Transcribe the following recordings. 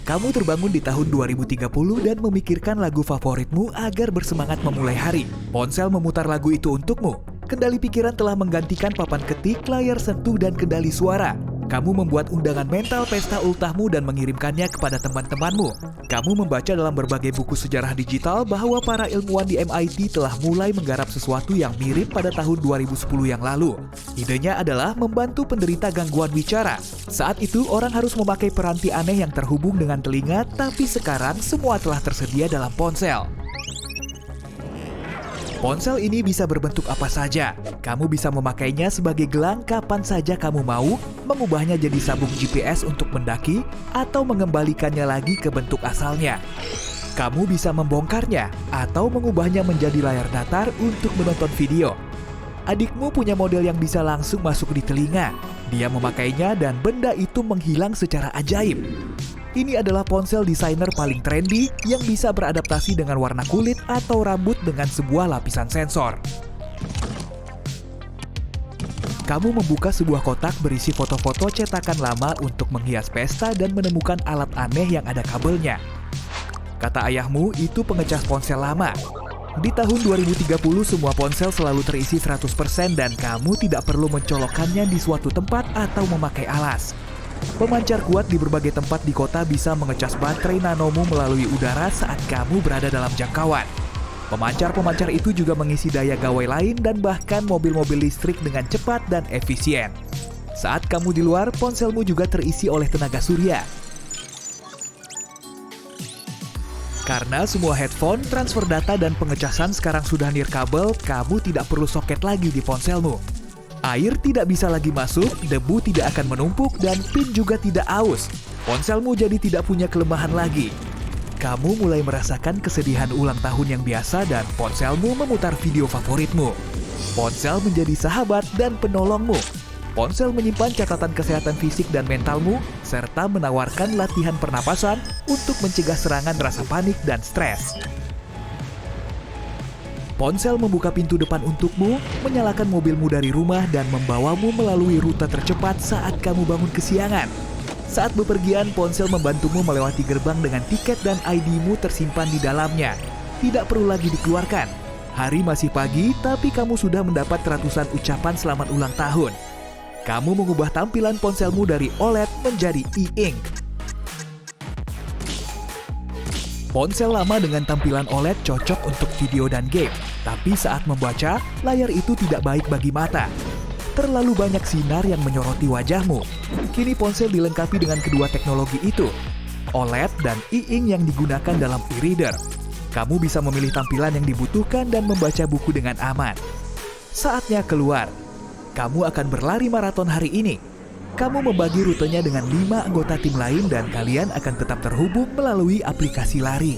Kamu terbangun di tahun 2030 dan memikirkan lagu favoritmu agar bersemangat memulai hari. Ponsel memutar lagu itu untukmu. Kendali pikiran telah menggantikan papan ketik, layar sentuh, dan kendali suara. Kamu membuat undangan mental pesta ultahmu dan mengirimkannya kepada teman-temanmu. Kamu membaca dalam berbagai buku sejarah digital bahwa para ilmuwan di MIT telah mulai menggarap sesuatu yang mirip pada tahun 2010 yang lalu. Idenya adalah membantu penderita gangguan bicara. Saat itu orang harus memakai peranti aneh yang terhubung dengan telinga, tapi sekarang semua telah tersedia dalam ponsel. Ponsel ini bisa berbentuk apa saja. Kamu bisa memakainya sebagai gelang kapan saja kamu mau, mengubahnya jadi sabuk GPS untuk mendaki, atau mengembalikannya lagi ke bentuk asalnya. Kamu bisa membongkarnya atau mengubahnya menjadi layar datar untuk menonton video. Adikmu punya model yang bisa langsung masuk di telinga. Dia memakainya dan benda itu menghilang secara ajaib. Ini adalah ponsel desainer paling trendy yang bisa beradaptasi dengan warna kulit atau rambut dengan sebuah lapisan sensor. Kamu membuka sebuah kotak berisi foto-foto cetakan lama untuk menghias pesta dan menemukan alat aneh yang ada kabelnya. Kata ayahmu, itu pengecas ponsel lama. Di tahun 2030 semua ponsel selalu terisi 100% dan kamu tidak perlu mencolokkannya di suatu tempat atau memakai alas. Pemancar kuat di berbagai tempat di kota bisa mengecas baterai nanomu melalui udara saat kamu berada dalam jangkauan. Pemancar-pemancar itu juga mengisi daya gawai lain dan bahkan mobil-mobil listrik dengan cepat dan efisien. Saat kamu di luar, ponselmu juga terisi oleh tenaga surya. Karena semua headphone, transfer data, dan pengecasan sekarang sudah nirkabel, kamu tidak perlu soket lagi di ponselmu. Air tidak bisa lagi masuk, debu tidak akan menumpuk, dan pin juga tidak aus. Ponselmu jadi tidak punya kelemahan lagi. Kamu mulai merasakan kesedihan ulang tahun yang biasa dan ponselmu memutar video favoritmu. Ponsel menjadi sahabat dan penolongmu. Ponsel menyimpan catatan kesehatan fisik dan mentalmu, serta menawarkan latihan pernapasan untuk mencegah serangan rasa panik dan stres. Ponsel membuka pintu depan untukmu, menyalakan mobilmu dari rumah, dan membawamu melalui rute tercepat saat kamu bangun kesiangan. Saat bepergian, ponsel membantumu melewati gerbang dengan tiket dan ID-mu tersimpan di dalamnya. Tidak perlu lagi dikeluarkan. Hari masih pagi, tapi kamu sudah mendapat ratusan ucapan selamat ulang tahun. Kamu mengubah tampilan ponselmu dari OLED menjadi e-ink. Ponsel lama dengan tampilan OLED cocok untuk video dan game, tapi saat membaca, layar itu tidak baik bagi mata. Terlalu banyak sinar yang menyoroti wajahmu. Kini ponsel dilengkapi dengan kedua teknologi itu, OLED dan e-ink yang digunakan dalam e-reader. Kamu bisa memilih tampilan yang dibutuhkan dan membaca buku dengan aman. Saatnya keluar. Kamu akan berlari maraton hari ini. Kamu membagi rutenya dengan 5 anggota tim lain dan kalian akan tetap terhubung melalui aplikasi lari.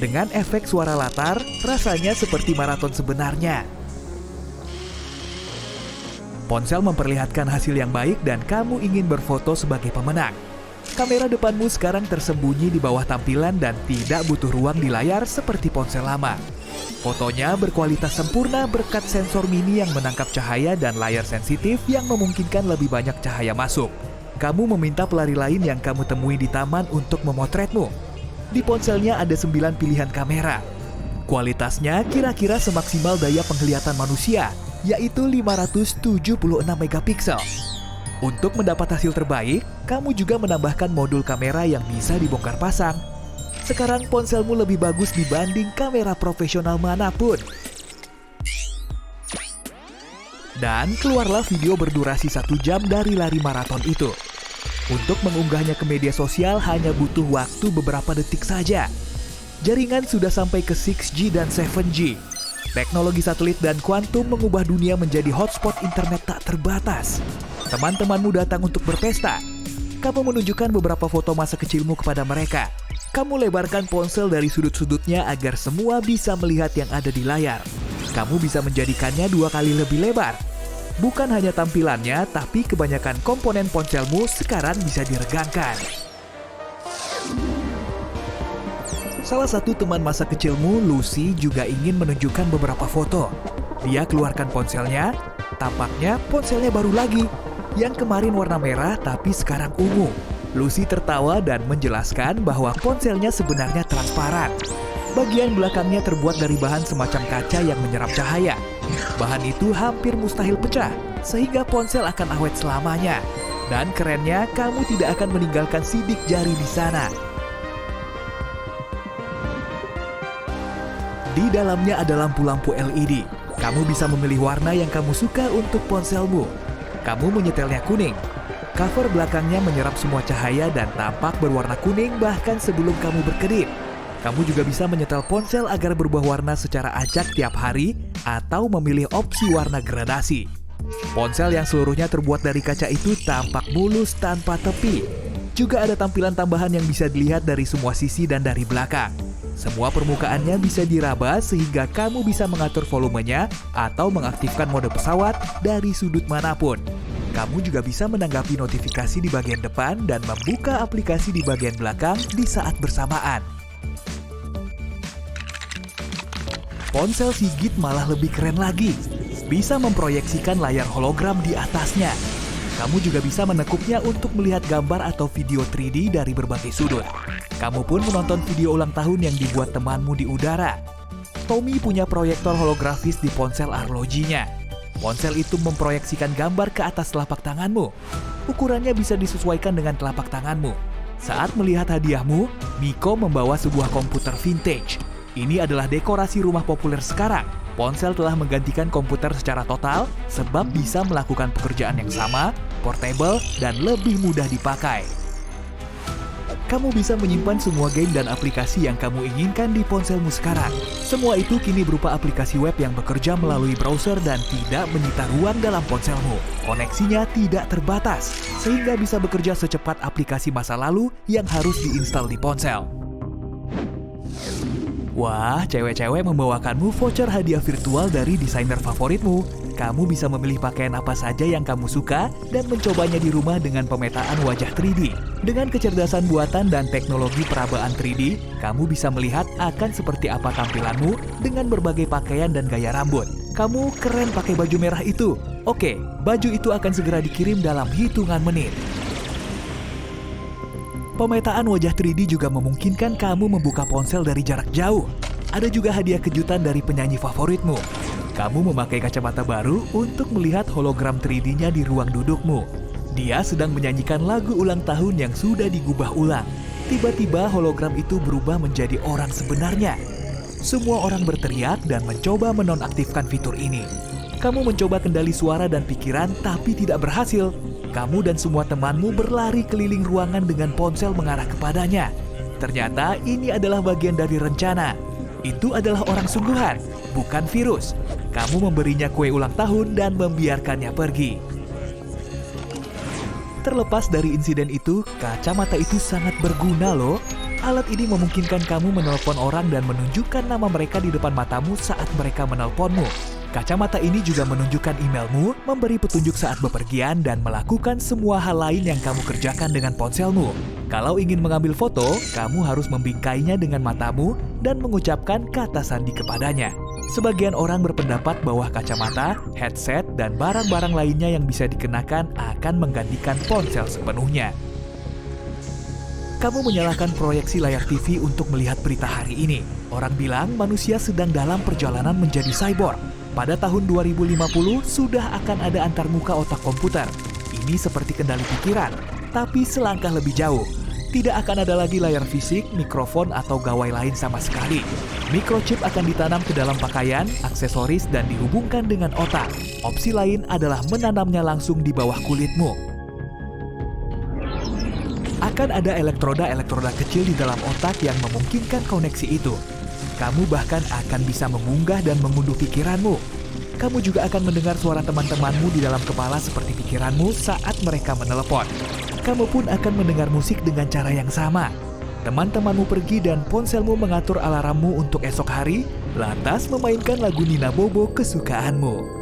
Dengan efek suara latar, rasanya seperti maraton sebenarnya. Ponsel memperlihatkan hasil yang baik dan kamu ingin berfoto sebagai pemenang. Kamera depanmu sekarang tersembunyi di bawah tampilan dan tidak butuh ruang di layar seperti ponsel lama. Fotonya berkualitas sempurna berkat sensor mini yang menangkap cahaya dan layar sensitif yang memungkinkan lebih banyak cahaya masuk. Kamu meminta pelari lain yang kamu temui di taman untuk memotretmu. Di ponselnya ada 9 pilihan kamera. Kualitasnya kira-kira semaksimal daya penglihatan manusia, yaitu 576 megapiksel. Untuk mendapat hasil terbaik, kamu juga menambahkan modul kamera yang bisa dibongkar pasang. Sekarang ponselmu lebih bagus dibanding kamera profesional manapun. Dan keluarlah video berdurasi 1 jam dari lari maraton itu. Untuk mengunggahnya ke media sosial hanya butuh waktu beberapa detik saja. Jaringan sudah sampai ke 6G dan 7G. Teknologi satelit dan kuantum mengubah dunia menjadi hotspot internet tak terbatas. Teman-temanmu datang untuk berpesta. Kamu menunjukkan beberapa foto masa kecilmu kepada mereka. Kamu lebarkan ponsel dari sudut-sudutnya agar semua bisa melihat yang ada di layar. Kamu bisa menjadikannya 2 kali lebih lebar. Bukan hanya tampilannya, tapi kebanyakan komponen ponselmu sekarang bisa diregangkan. Salah satu teman masa kecilmu, Lucy, juga ingin menunjukkan beberapa foto. Dia keluarkan ponselnya, tampaknya ponselnya baru lagi. Yang kemarin warna merah tapi sekarang ungu. Lucy tertawa dan menjelaskan bahwa ponselnya sebenarnya transparan. Bagian belakangnya terbuat dari bahan semacam kaca yang menyerap cahaya. Bahan itu hampir mustahil pecah, sehingga ponsel akan awet selamanya. Dan kerennya, kamu tidak akan meninggalkan sidik jari di sana. Di dalamnya ada lampu-lampu LED. Kamu bisa memilih warna yang kamu suka untuk ponselmu. Kamu menyetelnya kuning. Cover belakangnya menyerap semua cahaya dan tampak berwarna kuning bahkan sebelum kamu berkedip. Kamu juga bisa menyetel ponsel agar berubah warna secara acak tiap hari atau memilih opsi warna gradasi. Ponsel yang seluruhnya terbuat dari kaca itu tampak mulus tanpa tepi. Juga ada tampilan tambahan yang bisa dilihat dari semua sisi dan dari belakang. Semua permukaannya bisa diraba sehingga kamu bisa mengatur volumenya atau mengaktifkan mode pesawat dari sudut manapun. Kamu juga bisa menanggapi notifikasi di bagian depan dan membuka aplikasi di bagian belakang di saat bersamaan. Ponsel Seagate malah lebih keren lagi. Bisa memproyeksikan layar hologram di atasnya. Kamu juga bisa menekuknya untuk melihat gambar atau video 3D dari berbagai sudut. Kamu pun menonton video ulang tahun yang dibuat temanmu di udara. Tommy punya proyektor holografis di ponsel arlojinya. Ponsel itu memproyeksikan gambar ke atas telapak tanganmu. Ukurannya bisa disesuaikan dengan telapak tanganmu. Saat melihat hadiahmu, Miko membawa sebuah komputer vintage. Ini adalah dekorasi rumah populer sekarang. Ponsel telah menggantikan komputer secara total sebab bisa melakukan pekerjaan yang sama, portable, dan lebih mudah dipakai. Kamu bisa menyimpan semua game dan aplikasi yang kamu inginkan di ponselmu sekarang. Semua itu kini berupa aplikasi web yang bekerja melalui browser dan tidak menyita ruang dalam ponselmu. Koneksinya tidak terbatas, sehingga bisa bekerja secepat aplikasi masa lalu yang harus diinstal di ponsel. Wah, cewek-cewek membawakanmu voucher hadiah virtual dari desainer favoritmu. Kamu bisa memilih pakaian apa saja yang kamu suka dan mencobanya di rumah dengan pemetaan wajah 3D. Dengan kecerdasan buatan dan teknologi perabaan 3D, kamu bisa melihat akan seperti apa tampilanmu dengan berbagai pakaian dan gaya rambut. Kamu keren pakai baju merah itu. Oke, baju itu akan segera dikirim dalam hitungan menit. Pemetaan wajah 3D juga memungkinkan kamu membuka ponsel dari jarak jauh. Ada juga hadiah kejutan dari penyanyi favoritmu. Kamu memakai kacamata baru untuk melihat hologram 3D-nya di ruang dudukmu. Dia sedang menyanyikan lagu ulang tahun yang sudah digubah ulang. Tiba-tiba hologram itu berubah menjadi orang sebenarnya. Semua orang berteriak dan mencoba menonaktifkan fitur ini. Kamu mencoba kendali suara dan pikiran tapi tidak berhasil. Kamu dan semua temanmu berlari keliling ruangan dengan ponsel mengarah kepadanya. Ternyata ini adalah bagian dari rencana. Itu adalah orang sungguhan, bukan virus. Kamu memberinya kue ulang tahun dan membiarkannya pergi. Terlepas dari insiden itu, kacamata itu sangat berguna loh. Alat ini memungkinkan kamu menelpon orang dan menunjukkan nama mereka di depan matamu saat mereka menelponmu. Kacamata ini juga menunjukkan emailmu, memberi petunjuk saat bepergian, dan melakukan semua hal lain yang kamu kerjakan dengan ponselmu. Kalau ingin mengambil foto, kamu harus membingkainya dengan matamu dan mengucapkan kata sandi kepadanya. Sebagian orang berpendapat bahwa kacamata, headset, dan barang-barang lainnya yang bisa dikenakan akan menggantikan ponsel sepenuhnya. Kamu menyalakan proyeksi layar TV untuk melihat berita hari ini. Orang bilang manusia sedang dalam perjalanan menjadi cyborg. Pada tahun 2050 sudah akan ada antarmuka otak komputer. Ini seperti kendali pikiran, tapi selangkah lebih jauh. Tidak akan ada lagi layar fisik, mikrofon, atau gawai lain sama sekali. Microchip akan ditanam ke dalam pakaian, aksesoris, dan dihubungkan dengan otak. Opsi lain adalah menanamnya langsung di bawah kulitmu. Akan ada elektroda-elektroda kecil di dalam otak yang memungkinkan koneksi itu. Kamu bahkan akan bisa mengunggah dan mengunduh pikiranmu. Kamu juga akan mendengar suara teman-temanmu di dalam kepala seperti pikiranmu saat mereka menelepon. Kamu pun akan mendengar musik dengan cara yang sama. Teman-temanmu pergi dan ponselmu mengatur alarmmu untuk esok hari, lantas memainkan lagu Nina Bobo kesukaanmu.